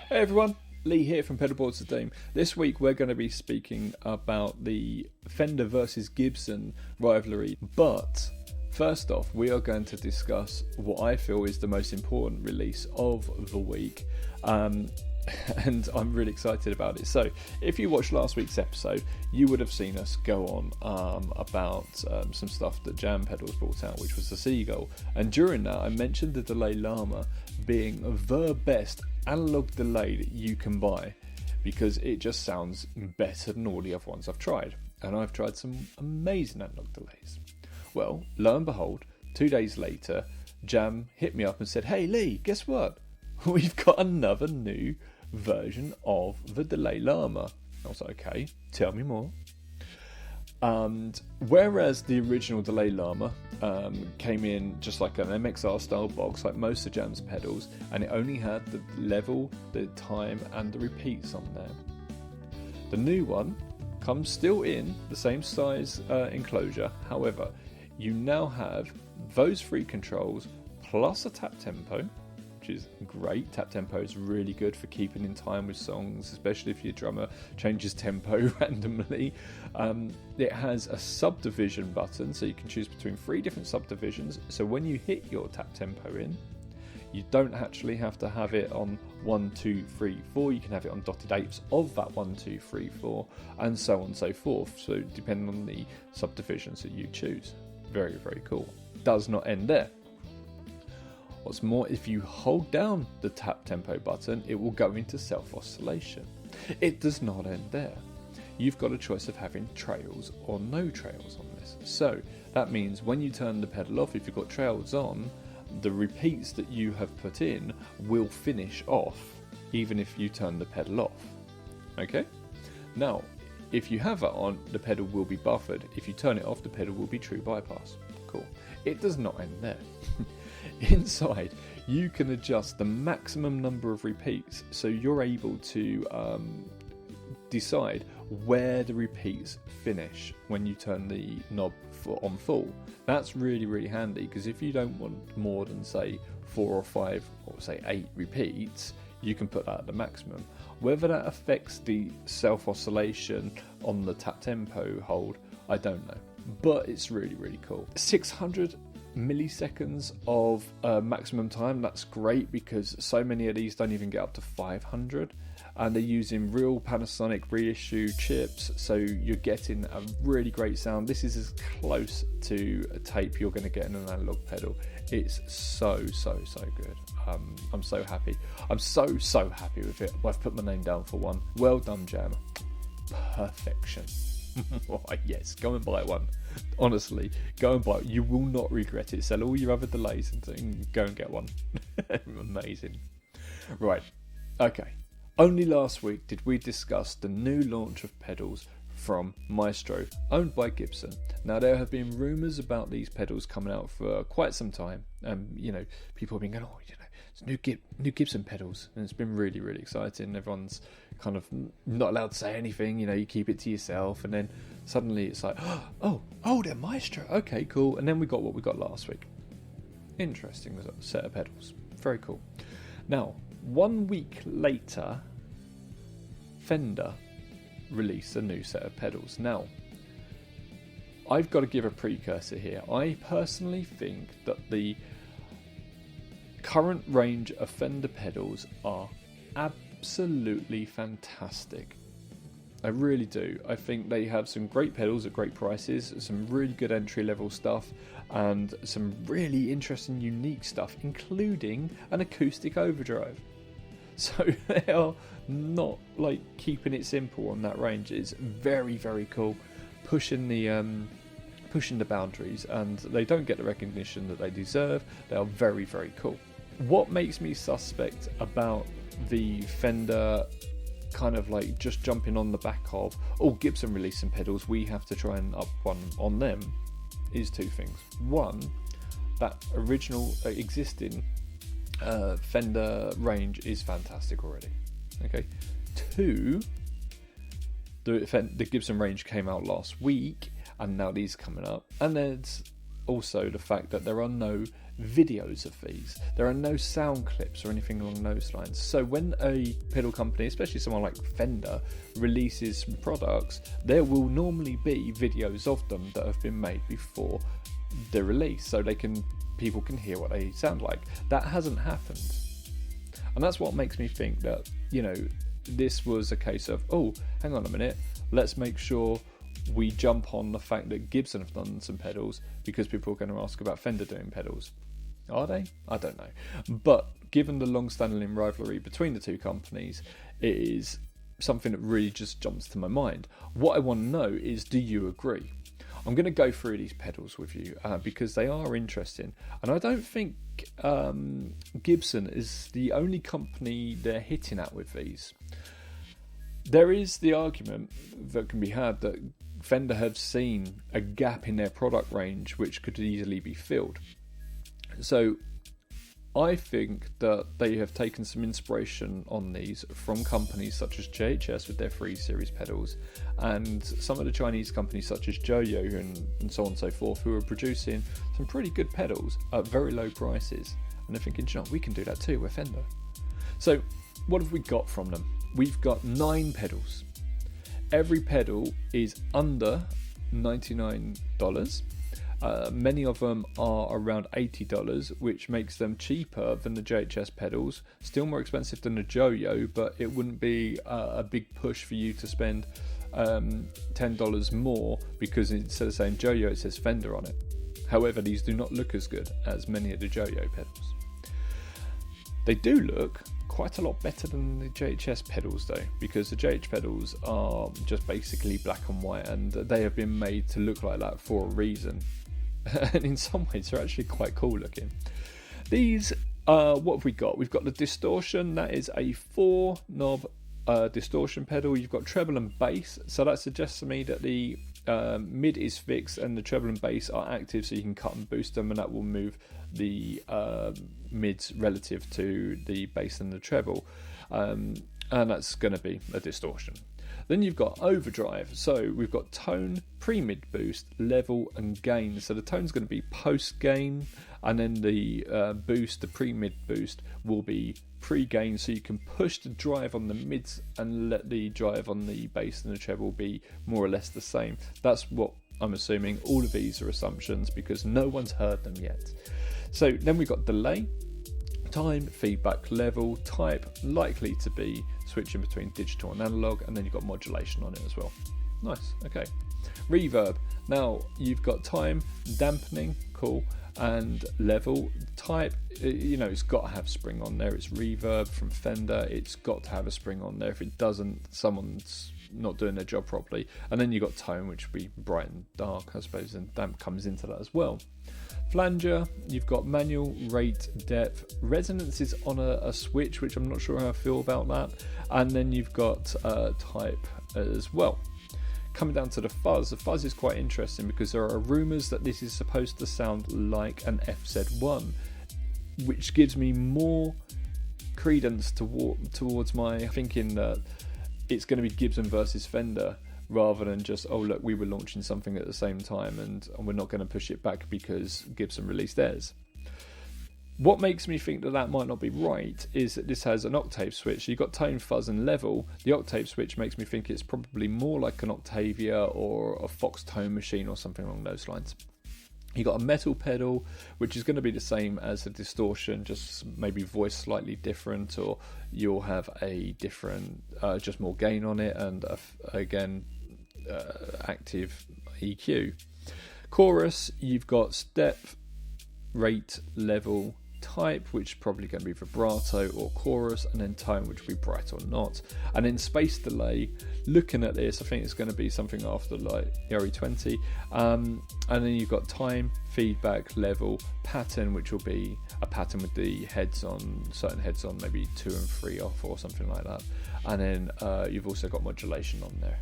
Hey everyone, Lee here from Pedalboards Hotone. This week we're going to be speaking about the Fender versus Gibson rivalry, but first off we are going to discuss what I feel is the most important release of the week, and I'm really excited about it. So if you watched last week's episode, you would have seen us go on about some stuff that Jam Pedals brought out, which was the Seagull, and during that I mentioned the Delay Llama being the best analog delay that you can buy because it just sounds better than all the other ones I've tried, and I've tried some amazing analog delays. Well, lo and behold, 2 days later Jam hit me up and said, "Hey Lee, guess what? We've got another new version of the Delay Llama." I was like, okay, tell me more. And whereas the original Delay Llama came in just like an MXR style box, like most of Jam's pedals, and it only had the level, the time and the repeats on there, the new one comes still in the same size enclosure. However, you now have those three controls plus a tap tempo, which is great. Tap tempo is really good for keeping in time with songs, especially if your drummer changes tempo randomly. It has a subdivision button, so you can choose between 3 different subdivisions, so when you hit your tap tempo in, you don't actually have to have it on 1, 2, 3, 4. You can have it on dotted eighths of that 1, 2, 3, 4, and so on and so forth, so depending on the subdivisions that you choose. Very, very cool. Does not end there. What's more, if you hold down the tap tempo button, it will go into self oscillation. It does not end there. You've got a choice of having trails or no trails on this. So that means when you turn the pedal off, if you've got trails on, the repeats that you have put in will finish off even if you turn the pedal off. Okay? Now, if you have it on, the pedal will be buffered. If you turn it off, the pedal will be true bypass. Cool. It does not end there. Inside, you can adjust the maximum number of repeats, so you're able to decide where the repeats finish when you turn the knob on full. That's really, really handy, because if you don't want more than say 4 or 5 or say 8 repeats, you can put that at the maximum. Whether that affects the self oscillation on the tap tempo hold, I don't know, but it's really, really cool. 600 milliseconds of maximum time. That's great because so many of these don't even get up to 500, and they're using real Panasonic reissue chips, so you're getting a really great sound. This is as close to a tape you're going to get in an analog pedal. It's so good. I'm so happy. I'm so happy with it. I've put my name down for one. Well done, Jam. Perfection. Oh, yes, go and buy one. Honestly, go and buy it. You will not regret it. Sell all your other delays and go and get one. Amazing. Right, okay. Only last week did we discuss the new launch of pedals from Maestro, owned by Gibson. Now, there have been rumours about these pedals coming out for quite some time. People have been going, it's new Gibson pedals, and it's been really, really exciting. Everyone's kind of not allowed to say anything, you keep it to yourself, and then suddenly it's like, oh, they're Maestro, okay, cool. And then we got what we got last week. Interesting set of pedals, very cool. Now, 1 week later, Fender released a new set of pedals. Now, I've got to give a precursor here. I personally think that the current range of Fender pedals are absolutely fantastic. I really do. I think they have some great pedals at great prices, some really good entry level stuff, and some really interesting unique stuff, including an acoustic overdrive. So they are not like keeping it simple on that range. It's very, very cool, pushing the boundaries, and they don't get the recognition that they deserve. They are very, very cool. What makes me suspect about the Fender kind of like just jumping on the back of, Gibson releasing pedals, we have to try and up one on them, is 2 things. One, that original existing Fender range is fantastic already. Okay. 2, the Gibson range came out last week, and now these coming up, and there's also the fact that there are no videos of these. There are no sound clips or anything along those lines. So when a pedal company, especially someone like Fender, releases products, there will normally be videos of them that have been made before the release, so people can hear what they sound like. That hasn't happened, and that's what makes me think that, you know, this was a case of, oh, hang on a minute, let's make sure we jump on the fact that Gibson have done some pedals, because people are going to ask about Fender doing pedals. Are they? I don't know. But given the long-standing rivalry between the two companies, it is something that really just jumps to my mind. What I want to know is, do you agree? I'm going to go through these pedals with you because they are interesting, and I don't think Gibson is the only company they're hitting at with these. There is the argument that can be had that Fender have seen a gap in their product range which could easily be filled. So I think that they have taken some inspiration on these from companies such as JHS with their 3 Series pedals, and some of the Chinese companies such as Joyo and so on and so forth, who are producing some pretty good pedals at very low prices. And they're thinking, you know, we can do that too, we're Fender. So what have we got from them? We've got 9 pedals. Every pedal is under $99. Many of them are around $80, which makes them cheaper than the JHS pedals. Still more expensive than the Joyo, but it wouldn't be a big push for you to spend $10 more, because instead of saying Joyo, it says Fender on it. However, these do not look as good as many of the Joyo pedals. They do look quite a lot better than the JHS pedals though, because the JH pedals are just basically black and white, and they have been made to look like that for a reason. And in some ways they're actually quite cool looking. These, what have we got? We've got the distortion. That is a 4 knob distortion pedal. You've got treble and bass, so that suggests to me that the mid is fixed and the treble and bass are active, so you can cut and boost them, and that will move the mids relative to the bass and the treble, and that's going to be a distortion. Then you've got overdrive, so we've got tone, pre-mid boost, level and gain. So the tone's going to be post gain, and then the boost, the pre-mid boost, will be pre-gain, so you can push the drive on the mids and let the drive on the bass and the treble be more or less the same. That's what I'm assuming. All of these are assumptions because no one's heard them yet. So then we've got delay, time, feedback, level, type, likely to be switching between digital and analog, and then you've got modulation on it as well. Nice, okay. Reverb, now you've got time, dampening, cool, and level. Type, you know, it's got to have spring on there. It's reverb from Fender, it's got to have a spring on there. If it doesn't, someone's not doing their job properly. And then you've got tone, which would be bright and dark, I suppose, and damp comes into that as well. Flanger, you've got manual, rate, depth. Resonance is on a switch, which I'm not sure how I feel about that. And then you've got type as well. Coming down to the fuzz is quite interesting because there are rumours that this is supposed to sound like an FZ1, which gives me more credence towards my thinking that it's going to be Gibson versus Fender, rather than just, oh look, we were launching something at the same time and we're not going to push it back because Gibson released theirs. What makes me think that that might not be right is that this has an octave switch. So you've got tone, fuzz and level. The octave switch makes me think it's probably more like an Octavia or a Fox Tone Machine or something along those lines. You've got a metal pedal, which is going to be the same as a distortion, just maybe voiced slightly different, or you'll have a different, just more gain on it, and again, active EQ. Chorus, you've got step, rate, level, type, which is probably going to be vibrato or chorus, and then tone, which will be bright or not. And then space delay, looking at this, I think it's going to be something after like the RE20. And then you've got time, feedback, level, pattern, which will be a pattern with the heads on, certain heads on, maybe 2 and 3 off or something like that. And then you've also got modulation on there.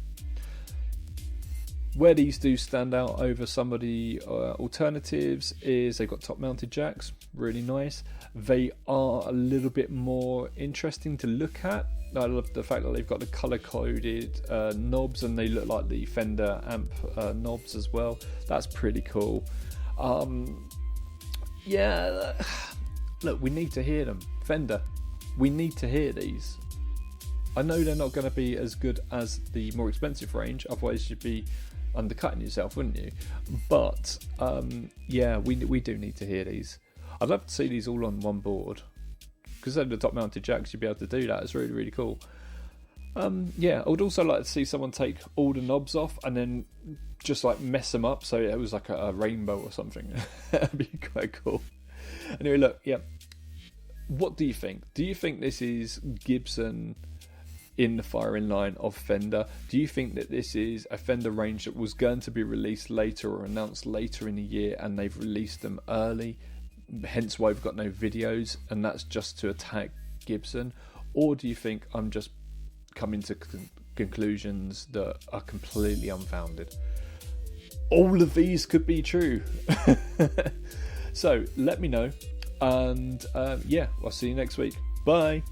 Where these do stand out over some of the alternatives is they've got top mounted jacks, really nice. They are a little bit more interesting to look at. I love the fact that they've got the colour coded knobs, and they look like the Fender amp knobs as well. That's pretty cool. yeah, look, we need to hear them. Fender, we need to hear these. I know they're not going to be as good as the more expensive range, otherwise you'd be undercutting yourself, wouldn't you? But yeah, we do need to hear these. I'd love to see these all on one board, because they're the top mounted jacks, you'd be able to do that. It's really, really cool. Yeah, I would also like to see someone take all the knobs off and then just like mess them up so it was like a rainbow or something. That'd be quite cool. Anyway, look, yeah. What do you think? Do you think this is Gibson in the firing line of Fender? Do you think that this is a Fender range that was going to be released later or announced later in the year and they've released them early, hence why we've got no videos, and that's just to attack Gibson? Or do you think I'm just coming to conclusions that are completely unfounded? All of these could be true. So let me know, and yeah, I'll see you next week. Bye.